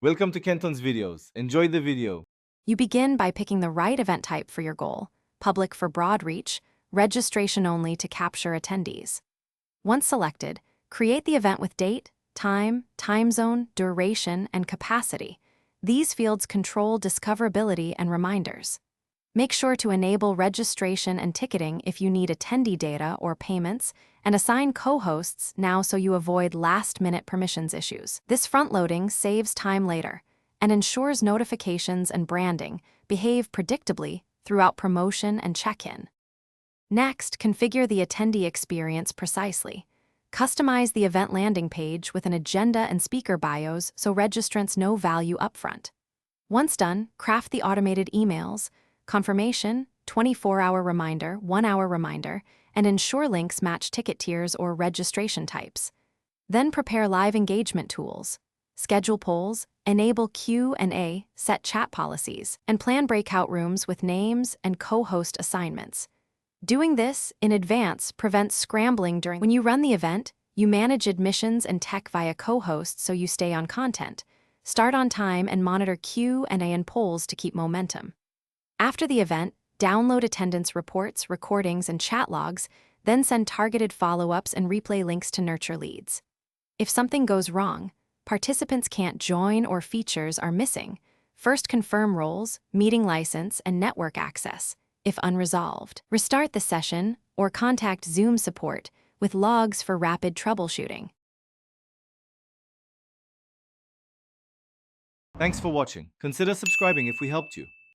Welcome to Kenton's videos. Enjoy the video. You begin by picking the right event type for your goal, public for broad reach, registration only to capture attendees. Once selected, create the event with date, time zone, duration, and capacity. These fields control discoverability and reminders. Make sure to enable registration and ticketing if you need attendee data or payments, and assign co-hosts now so you avoid last-minute permissions issues. This front-loading saves time later and ensures notifications and branding behave predictably throughout promotion and check-in. Next, configure the attendee experience precisely. Customize the event landing page with an agenda and speaker bios so registrants know value upfront. Once done, craft the automated emails, confirmation, 24-hour reminder, 1-hour reminder, and ensure links match ticket tiers or registration types. Then prepare live engagement tools, schedule polls, enable Q&A, set chat policies, and plan breakout rooms with names and co-host assignments. Doing this in advance prevents scrambling during. When you run the event, you manage admissions and tech via co-hosts so you stay on content, start on time, and monitor Q&A and polls to keep momentum. After the event, download attendance reports, recordings, and chat logs, then send targeted follow-ups and replay links to nurture leads. If something goes wrong, participants can't join or features are missing, first confirm roles, meeting license, and network access. If unresolved, restart the session or contact Zoom support with logs for rapid troubleshooting. Thanks for watching. Consider subscribing if we helped you.